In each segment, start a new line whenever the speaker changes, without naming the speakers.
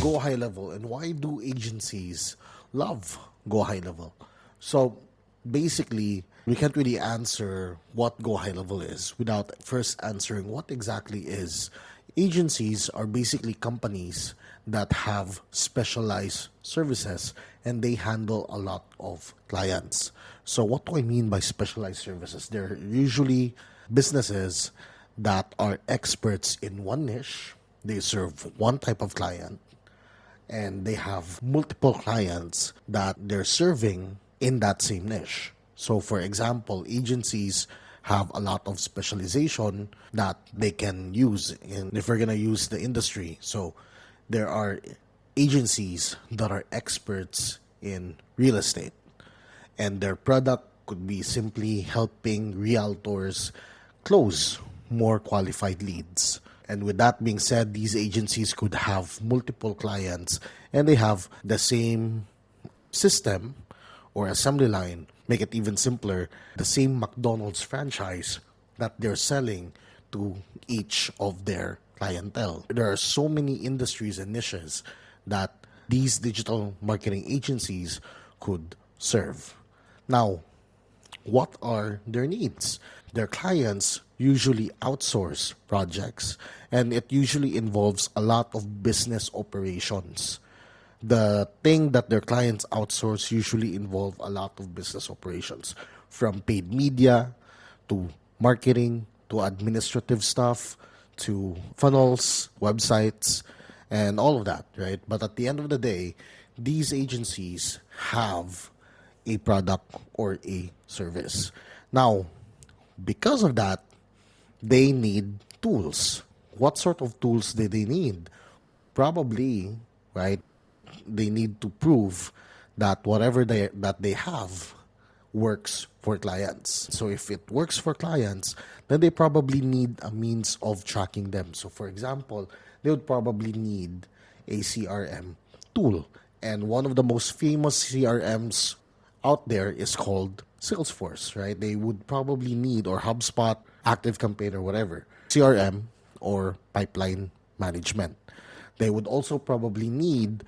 GoHighLevel and why do agencies love GoHighLevel? So basically, we can't really answer what GoHighLevel is without first answering what exactly is. Agencies are basically companies that have specialized services and they handle a lot of clients. So what do I mean by specialized services? They're usually businesses that are experts in one niche. They serve one type of client and they have multiple clients that they're serving in that same niche. So for example, agencies have a lot of specialization that they can use in, if we're going to use the industry. So there are agencies that are experts in real estate, and their product could be simply helping realtors close more qualified leads. And with that being said, these agencies could have multiple clients and they have the same system or assembly line. Make it even simpler, the same McDonald's franchise that they're selling to each of their clientele. There are so many industries and niches that these digital marketing agencies could serve. Now, what are their needs? Their clients usually outsource projects, and it usually involves a lot of business operations. The thing that their clients outsource usually involve a lot of business operations, from paid media to marketing to administrative stuff to funnels, websites, and all of that, right? But at the end of the day, these agencies have a product or a service. Now, because of that, they need tools. What sort of tools do they need? Probably, right, they need to prove that whatever that they have works for clients. So if it works for clients, then they probably need a means of tracking them. So for example, they would probably need a CRM tool. And one of the most famous CRMs out there is called Salesforce, right? They would probably need, or HubSpot, ActiveCampaign, or whatever, CRM or pipeline management. They would also probably need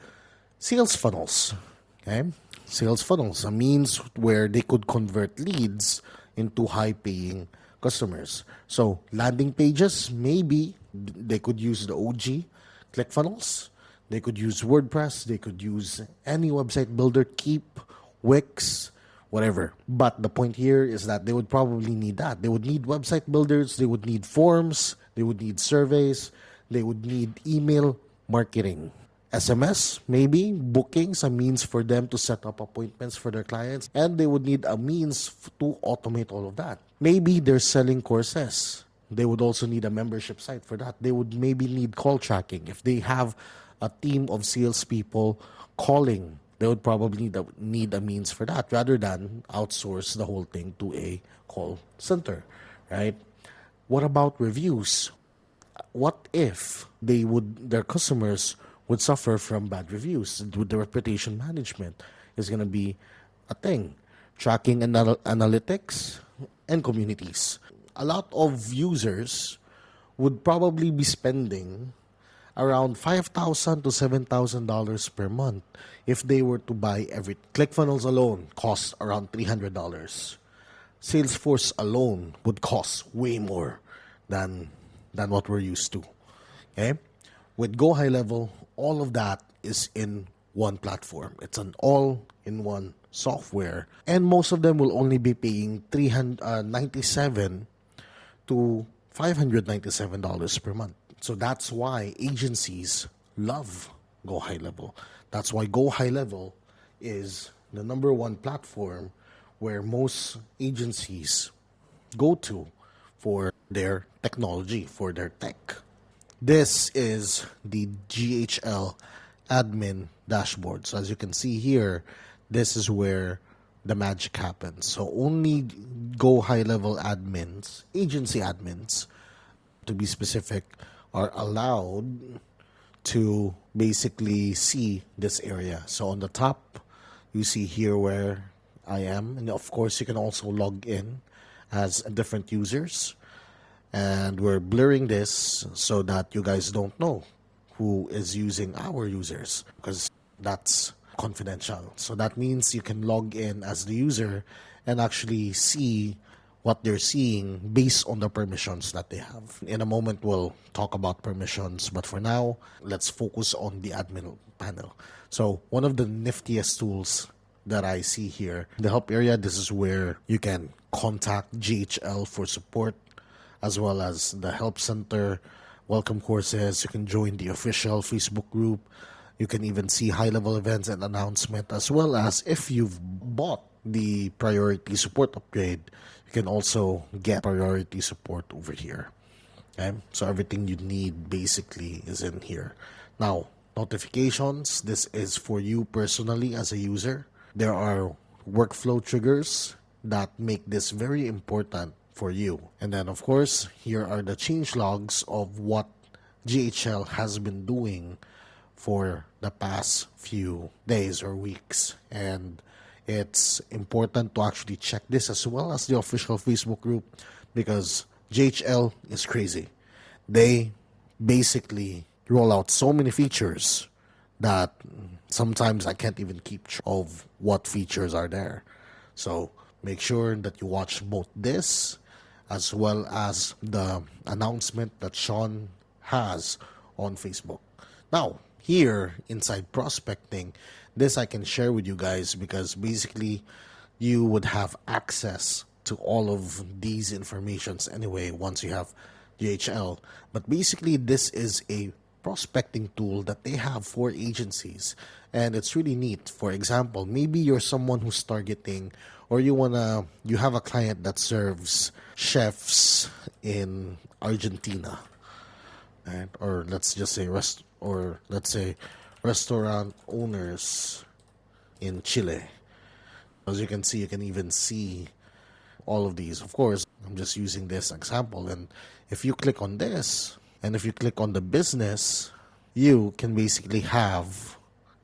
sales funnels, okay? Sales funnels, a means where they could convert leads into high-paying customers. So landing pages, maybe they could use the OG ClickFunnels. They could use WordPress. They could use any website builder, Keep, Wix, whatever. But the point here is that they would probably need that. They would need website builders. They would need forms. They would need surveys. They would need email marketing. SMS, maybe, bookings, a means for them to set up appointments for their clients. And they would need a means to automate all of that. Maybe they're selling courses. They would also need a membership site for that. They would maybe need call tracking. If they have a team of salespeople calling, they would probably need a means for that rather than outsource the whole thing to a call center, right? What about reviews? What if their customers would suffer from bad reviews? The reputation management is going to be a thing. Tracking analytics and communities. A lot of users would probably be spending around $5,000 to $7,000 per month if they were to buy every. ClickFunnels alone costs around $300. Salesforce alone would cost way more than what we're used to. Okay? With GoHighLevel, all of that is in one platform. It's an all-in-one software, and most of them will only be paying $397 to $597 per month. So that's why agencies love GoHighLevel. That's why GoHighLevel is the number one platform where most agencies go to for their technology, for their tech. This is the GHL Admin Dashboard. So as you can see here, this is where the magic happens. So only GoHighLevel admins, agency admins, to be specific, are allowed to basically see this area. So on the top, you see here where I am. And of course, you can also log in as different users. And we're blurring this so that you guys don't know who is using our users, because that's confidential. So that means you can log in as the user and actually see what they're seeing based on the permissions that they have. In a moment, we'll talk about permissions, but for now, let's focus on the admin panel. So one of the niftiest tools that I see here, the help area, this is where you can contact GHL for support, as well as the help center, welcome courses. You can join the official Facebook group. You can even see high-level events and announcement, as well as if you've bought the priority support upgrade, you can also get priority support over here. Okay, so everything you need basically is in here. Now, notifications, this is for you personally as a user. There are workflow triggers that make this very important for you. And then, of course, here are the change logs of what GHL has been doing for the past few days or weeks. And it's important to actually check this as well as the official Facebook group, because GHL is crazy. They basically roll out so many features that sometimes I can't even keep track of what features are there. So make sure that you watch both this as well as the announcement that Sean has on Facebook. Now, here inside prospecting, this I can share with you guys, because basically you would have access to all of these informations anyway once you have GHL. But basically this is a prospecting tool that they have for agencies, and it's really neat. For example, maybe you're someone who's targeting, or you have a client that serves chefs in Argentina, right? Or let's just say restaurant owners in Chile. As you can see, you can even see all of these. Of course, I'm just using this example, and if you click on this and if you click on the business, you can basically have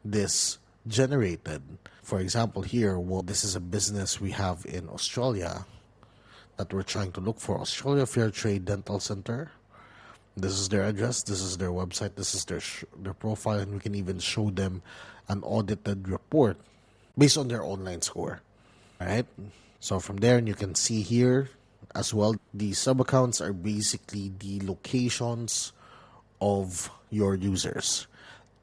this generated. For example, here, well, this is a business we have in Australia that we're trying to look for. Australia Fair Trade Dental Center. This is their address, this is their website, this is their profile, and we can even show them an audited report based on their online score. All right. So from there, you can see here as well, the sub-accounts are basically the locations of your users.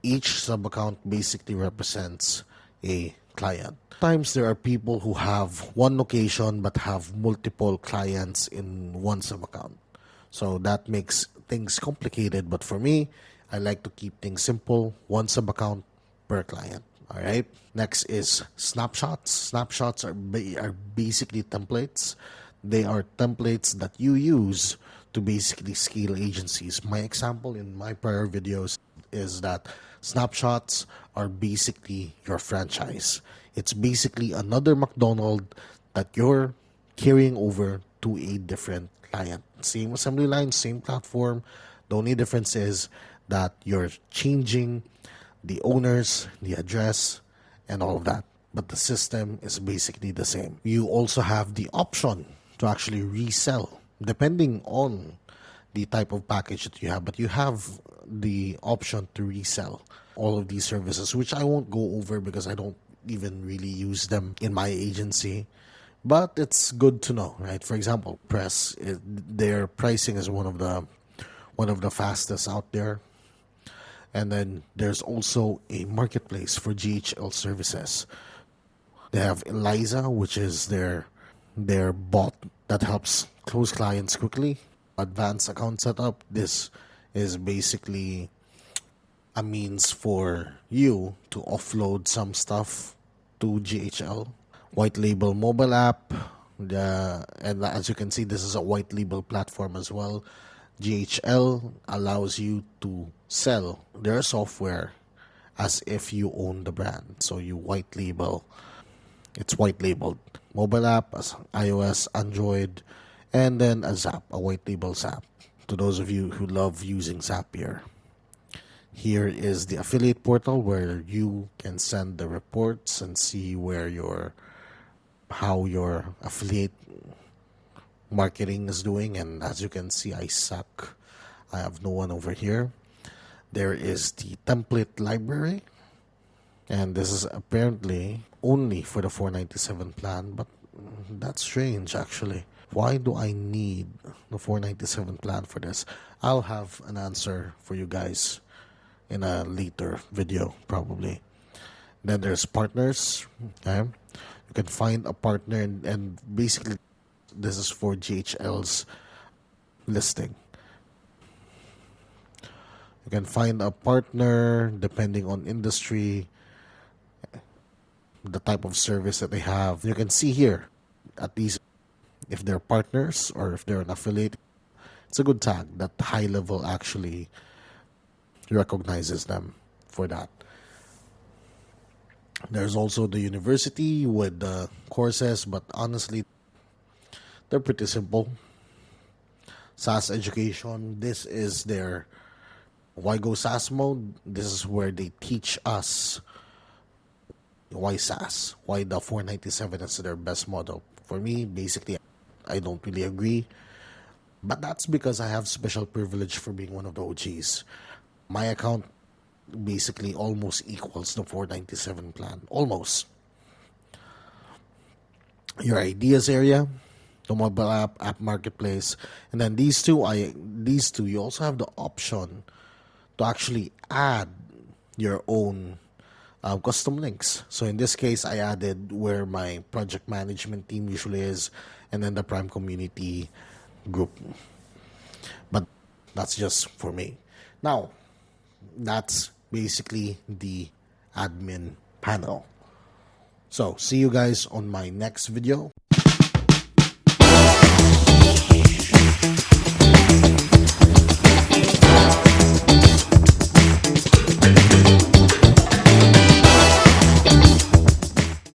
Each sub-account basically represents a client. Sometimes there are people who have one location but have multiple clients in one sub-account. So that makes things complicated. But for me, I like to keep things simple. One sub-account per client. All right. Next is snapshots. Snapshots are basically templates. They are templates that you use to basically scale agencies. My example in my prior videos is that snapshots are basically your franchise. It's basically another McDonald's that you're carrying over to a different client. Same assembly line, same platform. The only difference is that you're changing the owners, the address, and all of that. But the system is basically the same. You also have the option to actually resell, depending on the type of package that you have. But you have the option to resell all of these services, which I won't go over because I don't even really use them in my agency. But it's good to know, right? For example, their pricing is one of the fastest out there. And then there's also a marketplace for GHL services. They have Eliza, which is their bot that helps close clients quickly. Advanced account setup. This is basically a means for you to offload some stuff to GHL. White label mobile app. And as you can see, this is a white label platform as well. GHL allows you to sell their software as if you own the brand. So you white label. It's white labeled. Mobile app as iOS, Android, and then a Zap, a white label Zap. To those of you who love using Zapier. Here is the affiliate portal where you can send the reports and see how your affiliate marketing is doing. And as you can see, I suck. I have no one over here. There is the template library, and this is apparently only for the 497 plan, but that's strange actually. Why do I need the 497 plan for this? I'll have an answer for you guys in a later video probably. Then there's partners. Okay, you can find a partner, and basically this is for GHL's listing. You can find a partner depending on industry, the type of service that they have. You can see here, at least if they're partners or if they're an affiliate. It's a good tag that GoHighLevel actually recognizes them for that. There's also the university with the courses, but honestly, they're pretty simple. SaaS education, this is their why go SaaS mode. This is where they teach us why SaaS, why the 497 is their best model. For me, basically, I don't really agree, but that's because I have special privilege for being one of the OGs. My account basically almost equals the 497 plan, almost. Your ideas area, the mobile app marketplace, and then these two you also have the option to actually add your own custom links. So in this case, I added where my project management team usually is, and then the Prime community group. But that's just for me. Now, that's basically the admin panel. So see you guys on my next video.